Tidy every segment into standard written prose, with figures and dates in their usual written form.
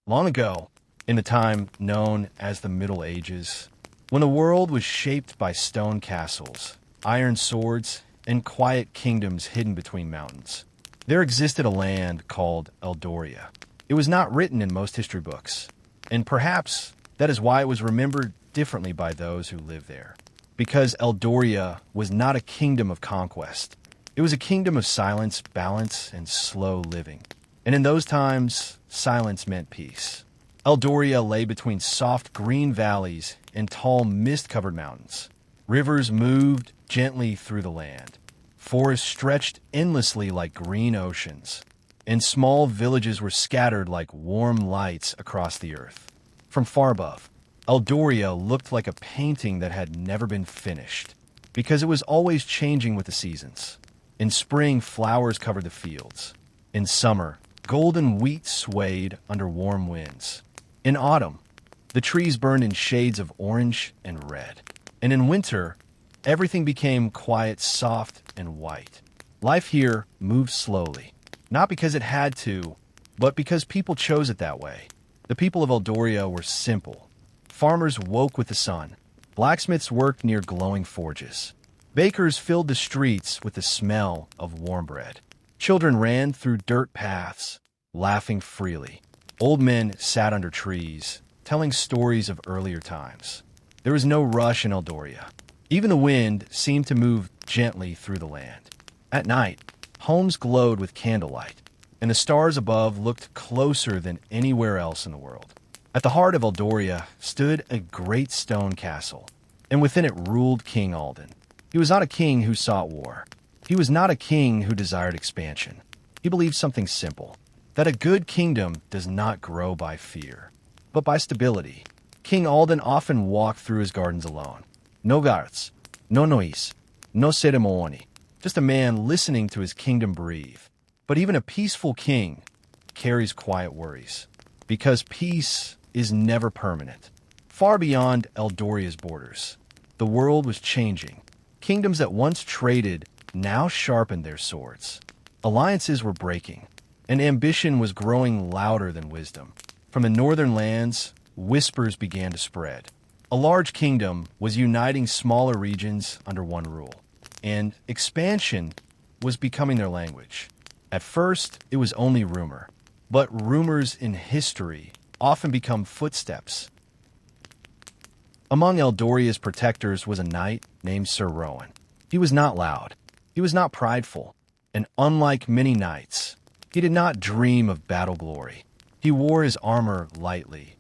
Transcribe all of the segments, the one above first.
Long ago, in the time known as the Middle Ages, when the world was shaped by stone castles, iron swords, and quiet kingdoms hidden between mountains, there existed a land called Eldoria. It was not written in most history books, and perhaps that is why it was remembered differently by those who lived there. Because Eldoria was not a kingdom of conquest. It was a kingdom of silence, balance, and slow living. And in those times, silence meant peace. Eldoria lay between soft green valleys and tall mist-covered mountains. Rivers moved gently through the land. Forests stretched endlessly like green oceans. And small villages were scattered like warm lights across the earth. From far above, Eldoria looked like a painting that had never been finished, because it was always changing with the seasons. In spring, flowers covered the fields. In summer, golden wheat swayed under warm winds. In autumn, the trees burned in shades of orange and red. And in winter, everything became quiet, soft, and white. Life here moved slowly, not because it had to, but because people chose it that way. The people of Eldoria were simple. Farmers woke with the sun. Blacksmiths worked near glowing forges. Bakers filled the streets with the smell of warm bread. Children ran through dirt paths, laughing freely. Old men sat under trees, telling stories of earlier times. There was no rush in Eldoria. Even the wind seemed to move gently through the land. At night, homes glowed with candlelight, and the stars above looked closer than anywhere else in the world. At the heart of Eldoria stood a great stone castle, and within it ruled King Alden. He was not a king who sought war. He was not a king who desired expansion. He believed something simple, that a good kingdom does not grow by fear, but by stability. King Alden often walked through his gardens alone. No guards, no noise, no ceremony, just a man listening to his kingdom breathe. But even a peaceful king carries quiet worries, because peace is never permanent. Far beyond Eldoria's borders, the world was changing. Kingdoms that once traded now sharpened their swords. Alliances were breaking, and ambition was growing louder than wisdom. From the northern lands, whispers began to spread. A large kingdom was uniting smaller regions under one rule, and expansion was becoming their language. At first, it was only rumor, but rumors in history often become footsteps. Among Eldoria's protectors was a knight named Sir Rowan. He was not loud. He was not prideful. And unlike many knights, he did not dream of battle glory. He wore his armor lightly,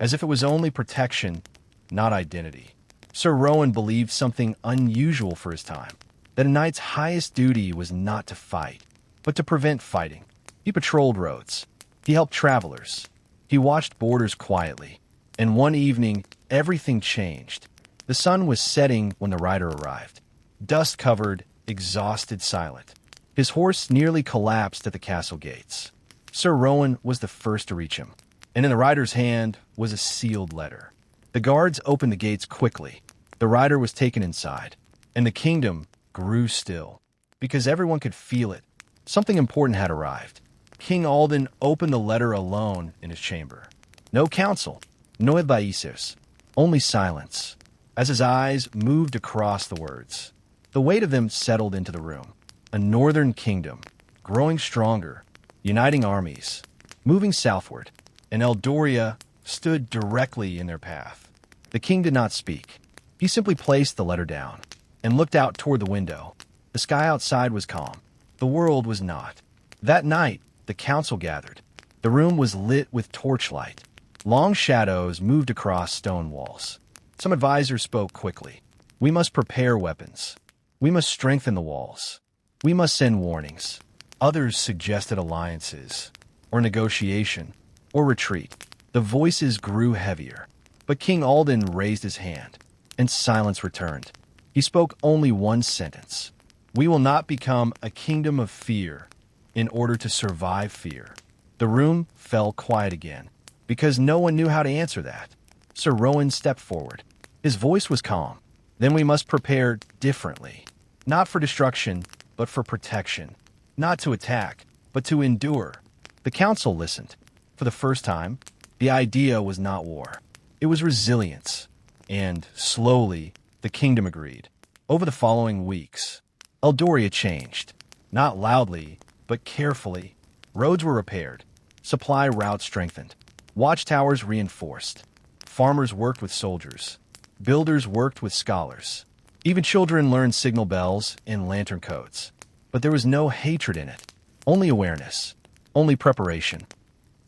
as if it was only protection, not identity. Sir Rowan believed something unusual for his time, that a knight's highest duty was not to fight, but to prevent fighting. He patrolled roads. He helped travelers. He watched borders quietly, and one evening, everything changed. The sun was setting when the rider arrived. Dust-covered, exhausted, silent. His horse nearly collapsed at the castle gates. Sir Rowan was the first to reach him, and in the rider's hand was a sealed letter. The guards opened the gates quickly. The rider was taken inside, and the kingdom grew still, because everyone could feel it. Something important had arrived. King Alden opened the letter alone in his chamber. No counsel, no advisors, only silence. As his eyes moved across the words, the weight of them settled into the room. A northern kingdom, growing stronger, uniting armies, moving southward, and Eldoria stood directly in their path. The king did not speak. He simply placed the letter down and looked out toward the window. The sky outside was calm. The world was not. That night, the council gathered. The room was lit with torchlight. Long shadows moved across stone walls. Some advisors spoke quickly. We must prepare weapons. We must strengthen the walls. We must send warnings. Others suggested alliances, or negotiation, or retreat. The voices grew heavier, but King Alden raised his hand, and silence returned. He spoke only one sentence. We will not become a kingdom of fear in order to survive fear. The room fell quiet again, because no one knew how to answer that. Sir Rowan stepped forward. His voice was calm. Then we must prepare differently. Not for destruction, but for protection. Not to attack, but to endure. The council listened. For the first time, The idea was not war. It was resilience. And, slowly, the kingdom agreed. Over the following weeks, Eldoria changed. Not loudly, but carefully. Roads were repaired. Supply routes strengthened. Watchtowers reinforced. Farmers worked with soldiers. Builders worked with scholars. Even children learned signal bells and lantern codes. But there was no hatred in it. Only awareness. Only preparation.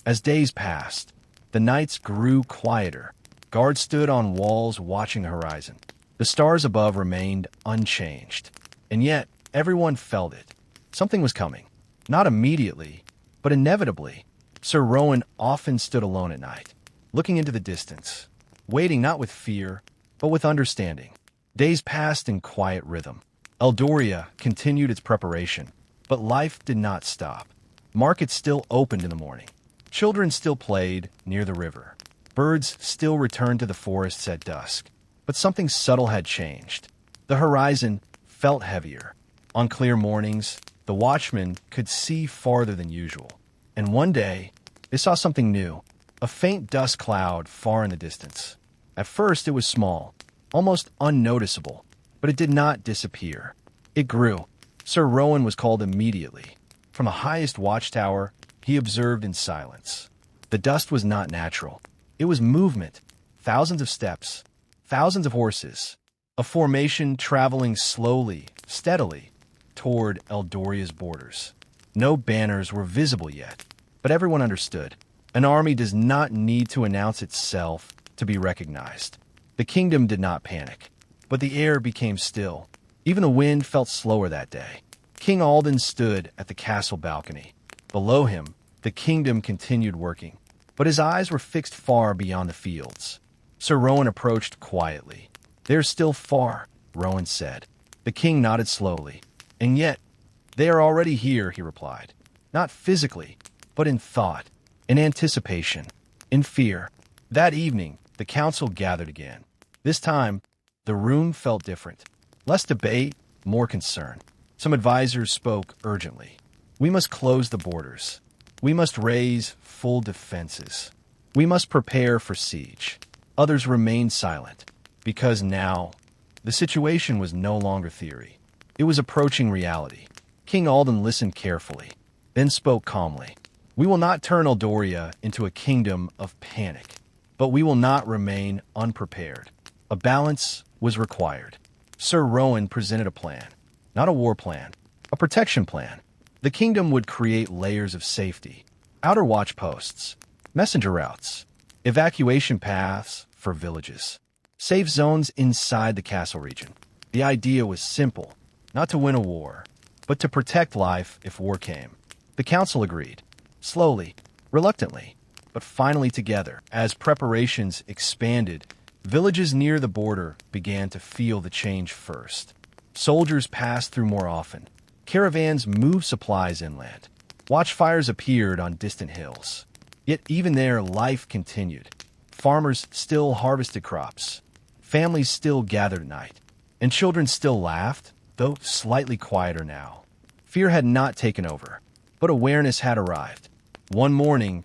As days passed, the nights grew quieter. Guards stood on walls watching the horizon. The stars above remained unchanged. And yet, everyone felt it. Something was coming. Not immediately, but inevitably. Sir Rowan often stood alone at night, looking into the distance, waiting not with fear, but with understanding. Days passed in quiet rhythm. Eldoria continued its preparation, but life did not stop. Markets still opened in the morning. Children still played near the river. Birds still returned to the forests at dusk. But something subtle had changed. The horizon felt heavier. On clear mornings, the watchmen could see farther than usual. And one day, they saw something new, a faint dust cloud far in the distance. At first, it was small, almost unnoticeable, but it did not disappear. It grew. Sir Rowan was called immediately. From the highest watchtower, he observed in silence. The dust was not natural. It was movement, thousands of steps, thousands of horses, a formation traveling slowly, steadily, toward Eldoria's borders. No banners were visible yet, but everyone understood. An army does not need to announce itself to be recognized. The kingdom did not panic, but the air became still. Even the wind felt slower that day. King Alden stood at the castle balcony. Below him, the kingdom continued working, but his eyes were fixed far beyond the fields. Sir Rowan approached quietly. "They're still far," Rowan said. The king nodded slowly. "And yet, they are already here," he replied. "Not physically, but in thought, in anticipation, in fear." That evening, the council gathered again. This time, the room felt different. Less debate, more concern. Some advisors spoke urgently. "We must close the borders. We must raise full defenses. We must prepare for siege." Others remained silent, because now, the situation was no longer theory. It was approaching reality. King Alden listened carefully, then spoke calmly. "We will not turn Eldoria into a kingdom of panic, but we will not remain unprepared." A balance was required. Sir Rowan presented a plan, not a war plan, a protection plan. The kingdom would create layers of safety, outer watch posts, messenger routes, evacuation paths for villages, safe zones inside the castle region. The idea was simple, not to win a war, but to protect life if war came. The council agreed, slowly, reluctantly, but finally together. As preparations expanded, villages near the border began to feel the change first. Soldiers passed through more often. Caravans moved supplies inland. Watchfires appeared on distant hills. Yet even there, life continued. Farmers still harvested crops. Families still gathered at night. And children still laughed, though slightly quieter now. Fear had not taken over, but awareness had arrived. One morning,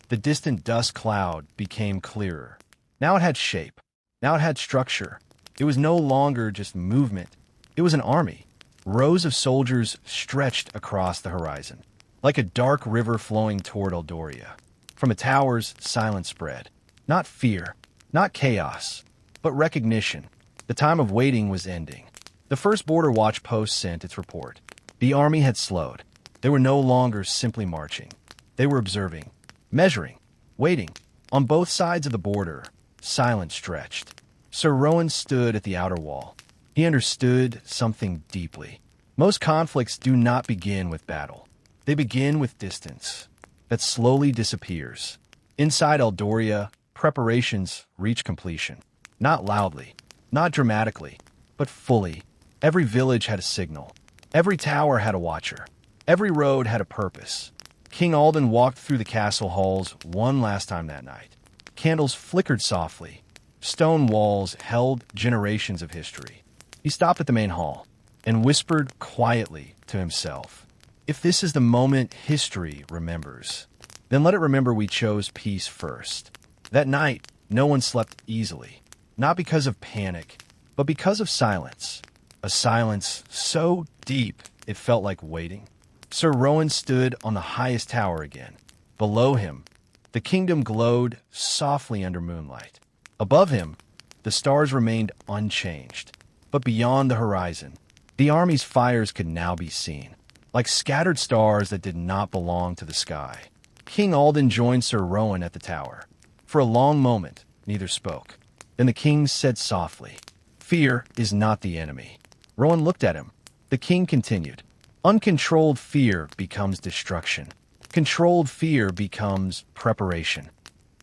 the distant dust cloud became clearer. Now it had shape. Now it had structure. It was no longer just movement. It was an army. Rows of soldiers stretched across the horizon, like a dark river flowing toward Eldoria. From the towers, silence spread. Not fear, not chaos, but recognition. The time of waiting was ending. The first border watch post sent its report. The army had slowed. They were no longer simply marching. They were observing, measuring, waiting. On both sides of the border, silence stretched. Sir Rowan stood at the outer wall. He understood something deeply. Most conflicts do not begin with battle. They begin with distance that slowly disappears. Inside Eldoria, preparations reach completion. Not loudly, not dramatically, but fully. Every village had a signal. Every tower had a watcher. Every road had a purpose. King Alden walked through the castle halls one last time that night. Candles flickered softly. Stone walls held generations of history. He stopped at the main hall and whispered quietly to himself, "If this is the moment history remembers, Then let it remember we chose peace first. That night, no one slept easily, not because of panic, but because of silence. A silence so deep it felt like waiting. Sir Rowan stood on the highest tower again. Below him, the kingdom glowed softly under moonlight. Above him, the stars remained unchanged. But beyond the horizon, the army's fires could now be seen, like scattered stars that did not belong to the sky. King Alden joined Sir Rowan at the tower. For a long moment, neither spoke. Then the king said softly, "Fear is not the enemy." Rowan looked at him. The king continued, "Uncontrolled fear becomes destruction. Controlled fear becomes preparation."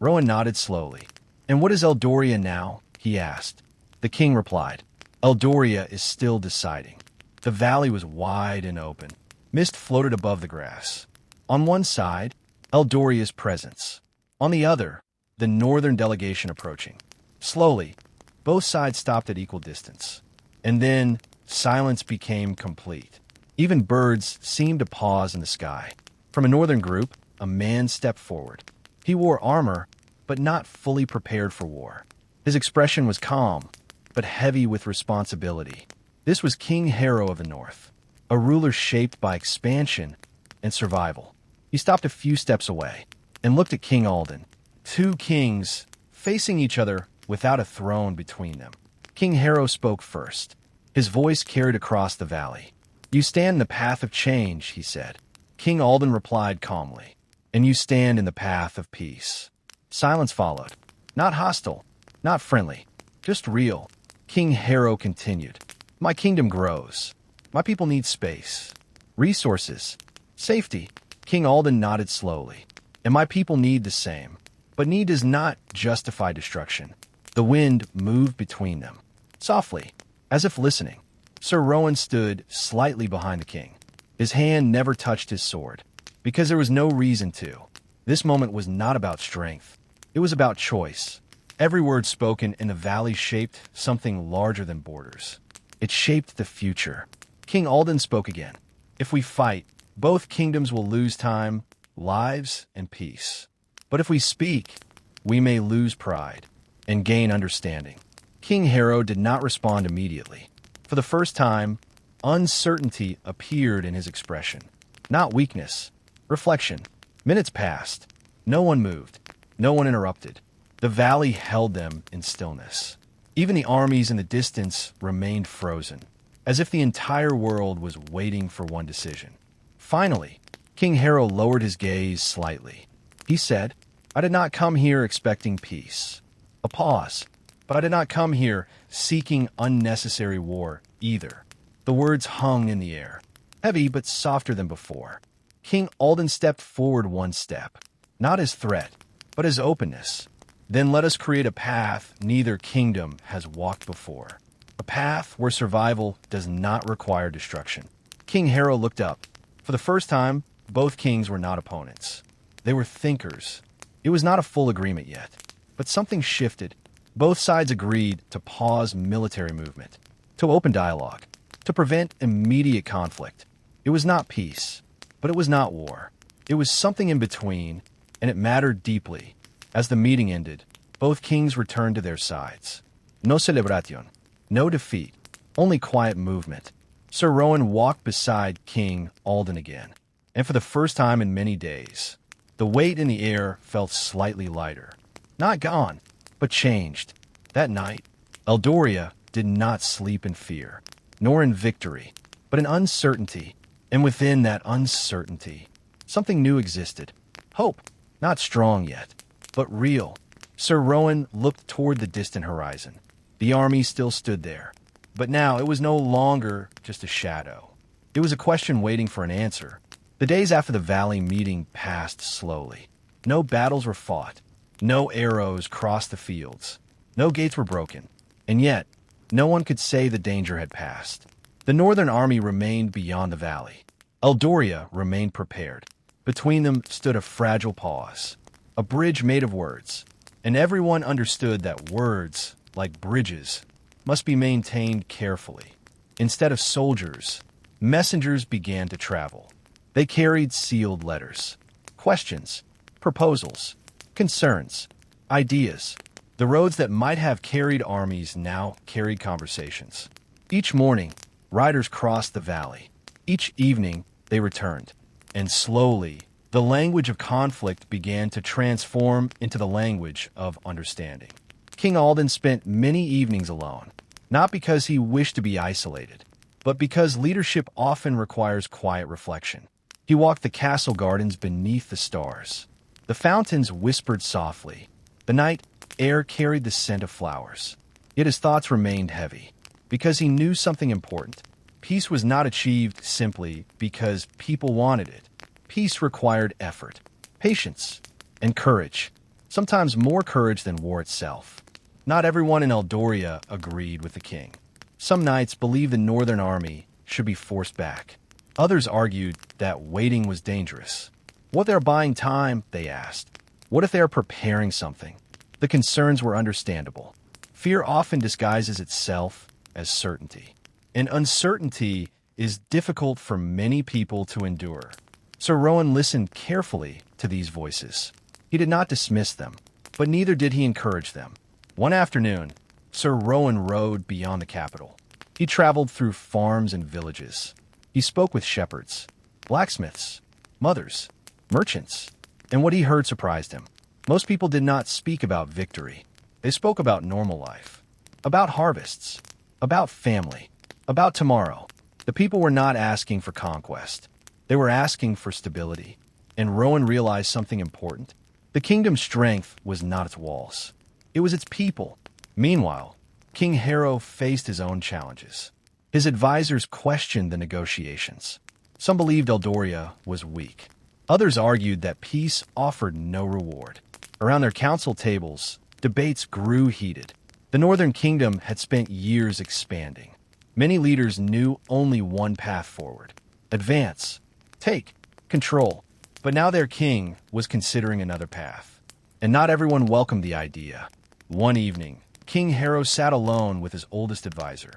Rowan nodded slowly. "And what is Eldoria now?" he asked. The king replied, "Eldoria is still deciding." The valley was wide and open. Mist floated above the grass. On one side, Eldoria's presence. On the other, the northern delegation approaching. Slowly, both sides stopped at equal distance. And then, silence became complete. Even birds seemed to pause in the sky. From a northern group, a man stepped forward. He wore armor, but not fully prepared for war. His expression was calm, but heavy with responsibility. This was King Harrow of the North, a ruler shaped by expansion and survival. He stopped a few steps away and looked at King Alden. Two kings facing each other without a throne between them. King Harrow spoke first. His voice carried across the valley. "You stand in the path of change," he said. King Alden replied calmly, "And you stand in the path of peace." Silence followed. Not hostile, not friendly, just real. King Harrow continued, "My kingdom grows. My people need space, resources, safety." King Alden nodded slowly. "And my people need the same. But need does not justify destruction." The wind moved between them. Softly, as if listening, Sir Rowan stood slightly behind the king. His hand never touched his sword, because there was no reason to. This moment was not about strength. It was about choice. Every word spoken in the valley shaped something larger than borders. It shaped the future. King Alden spoke again. "If we fight, both kingdoms will lose time, lives, and peace. But if we speak, we may lose pride and gain understanding." King Harrow did not respond immediately. For the first time, uncertainty appeared in his expression. Not weakness, reflection. Minutes passed. No one moved. No one interrupted. The valley held them in stillness. Even the armies in the distance remained frozen, as if the entire world was waiting for one decision. Finally, King Harrow lowered his gaze slightly. He said, "I did not come here expecting peace." A pause. "But I did not come here seeking unnecessary war either." The words hung in the air, heavy but softer than before. King Alden stepped forward one step, not as threat, but as openness. "Then let us create a path neither kingdom has walked before. A path where survival does not require destruction." King Harrow looked up. For the first time, both kings were not opponents. They were thinkers. It was not a full agreement yet, but something shifted. Both sides agreed to pause military movement, to open dialogue, to prevent immediate conflict. It was not peace, but it was not war. It was something in between, and it mattered deeply. As the meeting ended, both kings returned to their sides. No celebration, no defeat, only quiet movement. Sir Rowan walked beside King Alden again, and for the first time in many days, the weight in the air felt slightly lighter. Not gone, but changed. That night, Eldoria did not sleep in fear, nor in victory, but in uncertainty. And within that uncertainty, something new existed. Hope, not strong yet, but real. Sir Rowan looked toward the distant horizon. The army still stood there, but now it was no longer just a shadow. It was a question waiting for an answer. The days after the valley meeting passed slowly. No battles were fought. No arrows crossed the fields. No gates were broken. And yet, no one could say the danger had passed. The northern army remained beyond the valley. Eldoria remained prepared. Between them stood a fragile pause, a bridge made of words. And everyone understood that words, like bridges, must be maintained carefully. Instead of soldiers, messengers began to travel. They carried sealed letters, questions, Proposals, concerns, ideas. The roads that might have carried armies now carried conversations. Each morning, riders crossed the valley. Each evening, they returned. And slowly, the language of conflict began to transform into the language of understanding. King Alden spent many evenings alone, not because he wished to be isolated, but because leadership often requires quiet reflection. He walked the castle gardens beneath the stars. The fountains whispered softly. The night air carried the scent of flowers. Yet his thoughts remained heavy, because he knew something important. Peace was not achieved simply because people wanted it. Peace required effort, patience, and courage, sometimes more courage than war itself. Not everyone in Eldoria agreed with the king. Some knights believed the northern army should be forced back. Others argued that waiting was dangerous. What if they are buying time, they asked. What if they are preparing something? The concerns were understandable. Fear often disguises itself as certainty. And uncertainty is difficult for many people to endure. Sir Rowan listened carefully to these voices. He did not dismiss them, but neither did he encourage them. One afternoon, Sir Rowan rode beyond the capital. He traveled through farms and villages. He spoke with shepherds, blacksmiths, mothers, merchants, and what he heard surprised him. Most people did not speak about victory. They spoke about normal life, about harvests, about family, about tomorrow. The people were not asking for conquest. They were asking for stability. And Rowan realized something important. The kingdom's strength was not its walls. It was its people. Meanwhile, King Harrow faced his own challenges. His advisors questioned the negotiations. Some believed Eldoria was weak. Others argued that peace offered no reward. Around their council tables, debates grew heated. The Northern Kingdom had spent years expanding. Many leaders knew only one path forward: advance, take, control. But now their king was considering another path. And not everyone welcomed the idea. One evening, King Harrow sat alone with his oldest advisor,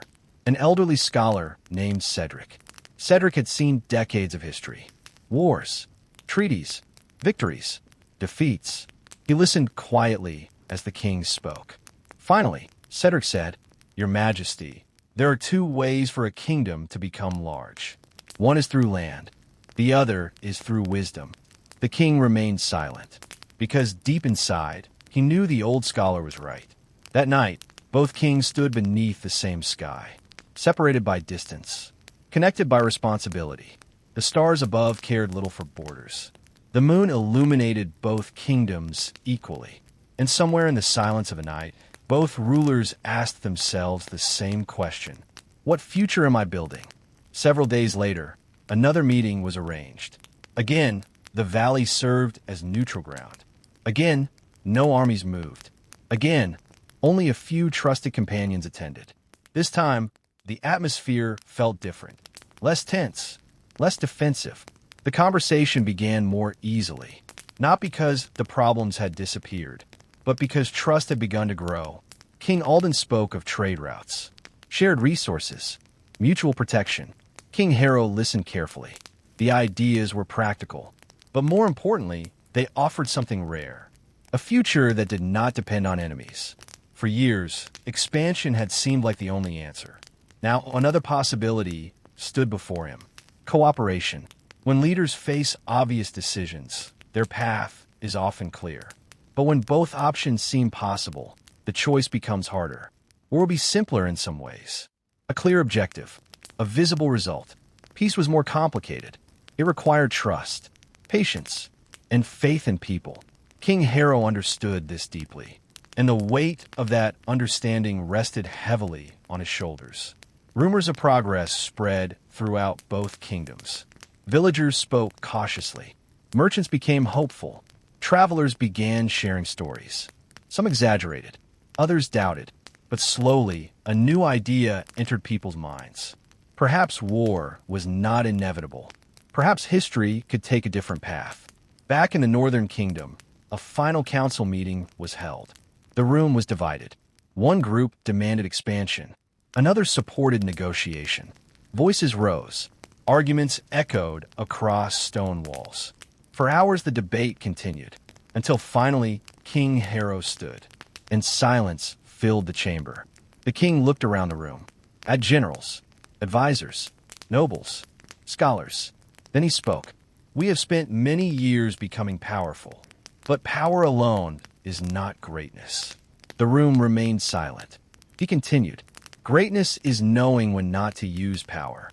an elderly scholar named Cedric. Cedric had seen decades of history: wars, treaties, victories, defeats. He listened quietly as the king spoke. Finally, Cedric said, "Your Majesty, there are two ways for a kingdom to become large. One is through land. The other is through wisdom." The king remained silent, because deep inside, he knew the old scholar was right. That night, both kings stood beneath the same sky, separated by distance, connected by responsibility. The stars above cared little for borders. The moon illuminated both kingdoms equally. And somewhere in the silence of a night, both rulers asked themselves the same question: what future am I building? Several days later, another meeting was arranged. Again, the valley served as neutral ground. Again, no armies moved. Again, only a few trusted companions attended. This time, the atmosphere felt different. Less tense, less defensive. The conversation began more easily, not because the problems had disappeared, but because trust had begun to grow. King Alden spoke of trade routes, shared resources, mutual protection. King Harrow listened carefully. The ideas were practical, but more importantly, they offered something rare: a future that did not depend on enemies. For years, expansion had seemed like the only answer. Now, another possibility stood before him: cooperation. When leaders face obvious decisions, their path is often clear. But when both options seem possible, the choice becomes harder, or will be simpler in some ways. A clear objective, a visible result. Peace was more complicated. It required trust, patience, and faith in people. King Harrow understood this deeply, and the weight of that understanding rested heavily on his shoulders. Rumors of progress spread throughout both kingdoms. Villagers spoke cautiously. Merchants became hopeful. Travelers began sharing stories. Some exaggerated, others doubted, but slowly a new idea entered people's minds. Perhaps war was not inevitable. Perhaps history could take a different path. Back in the Northern Kingdom, a final council meeting was held. The room was divided. One group demanded expansion. Another supported negotiation. Voices rose. Arguments echoed across stone walls. For hours the debate continued. until finally King Harrow stood, and silence filled the chamber. The king looked around the room, at generals, advisors, nobles, scholars. Then he spoke. We have spent many years becoming powerful, but power alone is not greatness. The room remained silent. He continued, greatness is knowing when not to use power.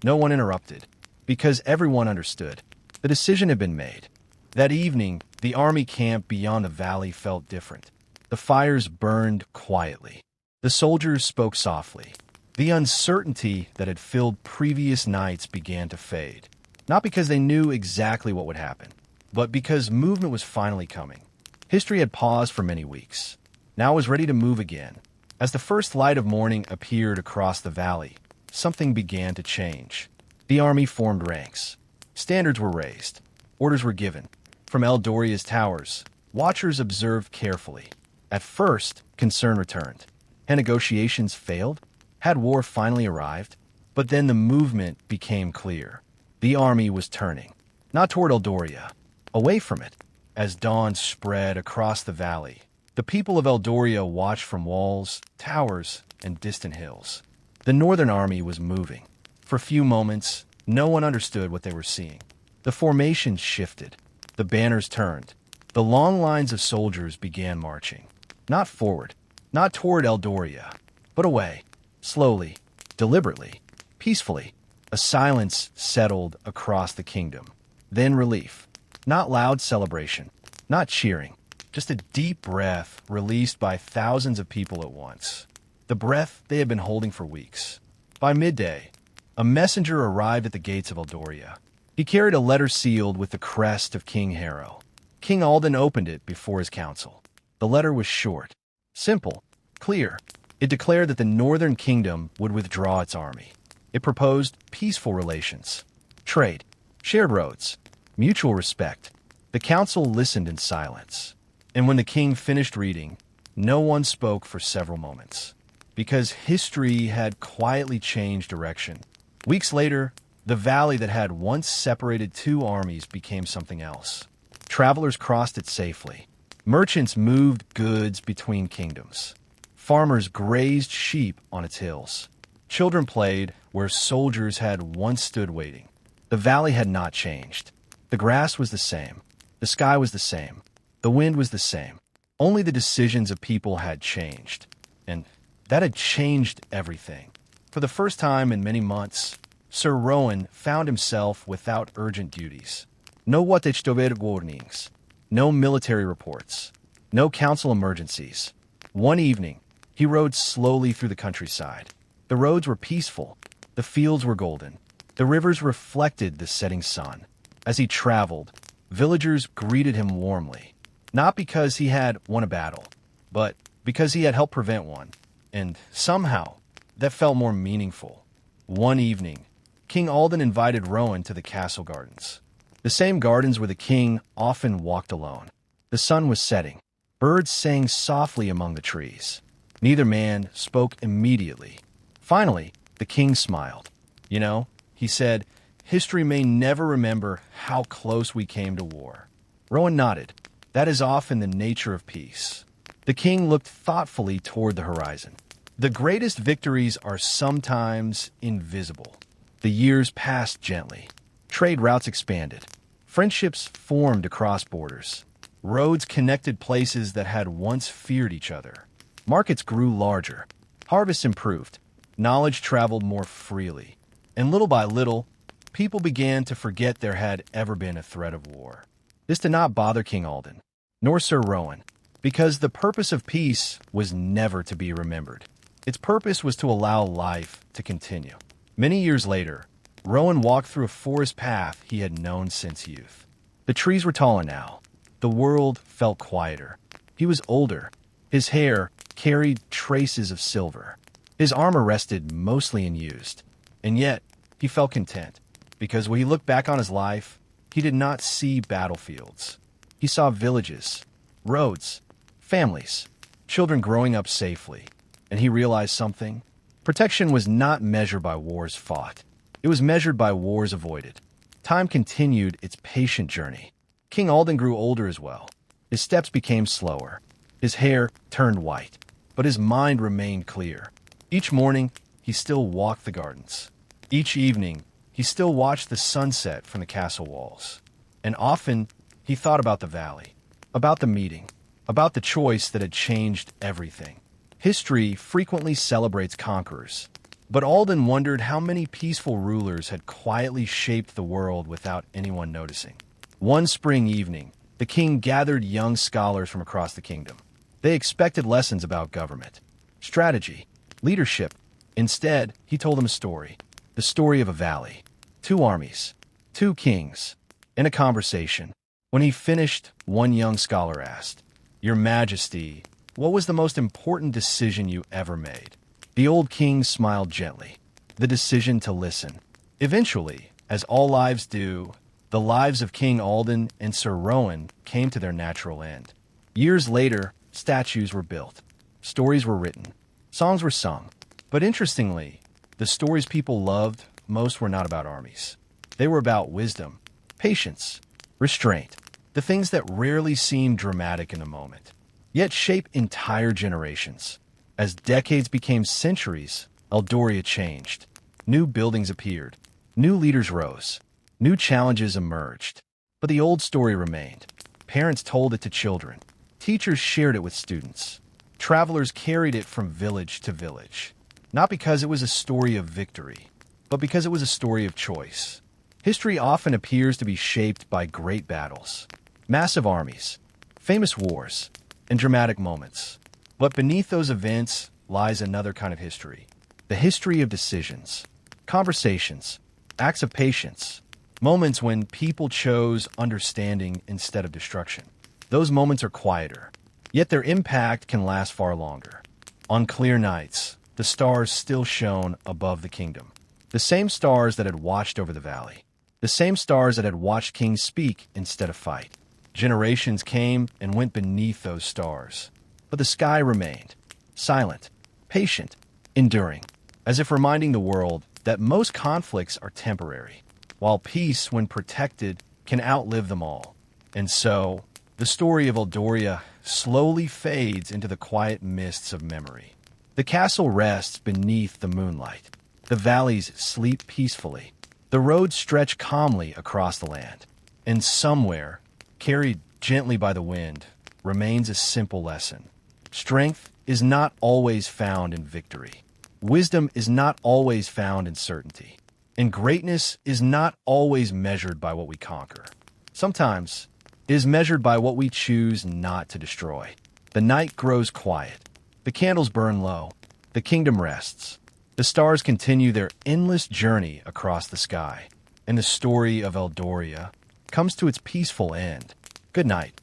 No one interrupted, because everyone understood. The decision had been made. That evening, the army camp beyond the valley felt different. The fires burned quietly. The soldiers spoke softly. The uncertainty that had filled previous nights began to fade. Not because they knew exactly what would happen, but because movement was finally coming. History had paused for many weeks. Now it was ready to move again. As the first light of morning appeared across the valley, something began to change. The army formed ranks. Standards were raised. Orders were given. From Eldoria's towers, watchers observed carefully. At first, concern returned. Had negotiations failed? Had war finally arrived? But then the movement became clear. The army was turning, not toward Eldoria, away from it. As dawn spread across the valley, the people of Eldoria watched from walls, towers, and distant hills. The northern army was moving. For a few moments, no one understood what they were seeing. The formations shifted. The banners turned. The long lines of soldiers began marching. Not forward, not toward Eldoria, but away, slowly, deliberately, peacefully. A silence settled across the kingdom. Then relief. Not loud celebration, not cheering, just a deep breath released by thousands of people at once. The breath they had been holding for weeks. By midday, a messenger arrived at the gates of Eldoria. He carried a letter sealed with the crest of King Harrow. King Alden opened it before his council. The letter was short, simple, clear. It declared that the northern kingdom would withdraw its army. It proposed peaceful relations, trade, shared roads, mutual respect. The council listened in silence. And when the king finished reading, no one spoke for several moments, because history had quietly changed direction. Weeks later, the valley that had once separated two armies became something else. Travelers crossed it safely. Merchants moved goods between kingdoms. Farmers grazed sheep on its hills. Children played where soldiers had once stood waiting. The valley had not changed. The grass was the same. The sky was the same. The wind was the same. Only the decisions of people had changed. And that had changed everything. For the first time in many months, Sir Rowan found himself without urgent duties. No watchtower warnings. No military reports. No council emergencies. One evening, he rode slowly through the countryside. The roads were peaceful. The fields were golden. The rivers reflected the setting sun. As he traveled, villagers greeted him warmly, not because he had won a battle, but because he had helped prevent one. And somehow, that felt more meaningful. One evening, King Alden invited Rowan to the castle gardens, the same gardens where the king often walked alone. The sun was setting. Birds sang softly among the trees. Neither man spoke immediately. Finally, the king smiled. You know, he said, history may never remember how close we came to war. Rowan nodded. That is often the nature of peace. The king looked thoughtfully toward the horizon. The greatest victories are sometimes invisible. The years passed gently. Trade routes expanded. Friendships formed across borders. Roads connected places that had once feared each other. Markets grew larger. Harvests improved. Knowledge traveled more freely. And little by little, people began to forget there had ever been a threat of war. This did not bother King Alden, nor Sir Rowan, because the purpose of peace was never to be remembered. Its purpose was to allow life to continue. Many years later, Rowan walked through a forest path he had known since youth. The trees were taller now. The world felt quieter. He was older. His hair carried traces of silver. His armor rested mostly unused. And yet, he felt content, because when he looked back on his life, he did not see battlefields. He saw villages, roads, families, children growing up safely. And he realized something. Protection was not measured by wars fought. It was measured by wars avoided. Time continued its patient journey. King Alden grew older as well. His steps became slower. His hair turned white, but his mind remained clear. Each morning, he still walked the gardens. Each evening, he still watched the sunset from the castle walls. And often, he thought about the valley, about the meeting, about the choice that had changed everything. History frequently celebrates conquerors, but Alden wondered how many peaceful rulers had quietly shaped the world without anyone noticing. One spring evening, the king gathered young scholars from across the kingdom. They expected lessons about government, strategy, leadership. Instead, he told them a story. The story of a valley, 2 armies, 2 kings. In a conversation, when he finished, one young scholar asked, "Your Majesty, what was the most important decision you ever made?" The old king smiled gently. "The decision to listen." Eventually, as all lives do, the lives of King Alden and Sir Rowan came to their natural end. Years later, statues were built, stories were written, songs were sung. But interestingly, the stories people loved most were not about armies. They were about wisdom, patience, restraint, the things that rarely seem dramatic in the moment, yet shape entire generations. As decades became centuries, Eldoria changed. New buildings appeared, new leaders rose, new challenges emerged. But the old story remained. Parents told it to children. Teachers shared it with students. Travelers carried it from village to village. Not because it was a story of victory, but because it was a story of choice. History often appears to be shaped by great battles, massive armies, famous wars, and dramatic moments. But beneath those events lies another kind of history. The history of decisions, conversations, acts of patience, moments when people chose understanding instead of destruction. Those moments are quieter, yet their impact can last far longer. On clear nights, the stars still shone above the kingdom. The same stars that had watched over the valley. The same stars that had watched kings speak instead of fight. Generations came and went beneath those stars. But the sky remained, silent, patient, enduring, as if reminding the world that most conflicts are temporary, while peace, when protected, can outlive them all. And so, the story of Eldoria slowly fades into the quiet mists of memory. The castle rests beneath the moonlight. The valleys sleep peacefully. The roads stretch calmly across the land. And somewhere, carried gently by the wind, remains a simple lesson. Strength is not always found in victory. Wisdom is not always found in certainty. And greatness is not always measured by what we conquer. Sometimes, it is measured by what we choose not to destroy. The night grows quiet. The candles burn low. The kingdom rests. The stars continue their endless journey across the sky. And the story of Eldoria comes to its peaceful end. Good night.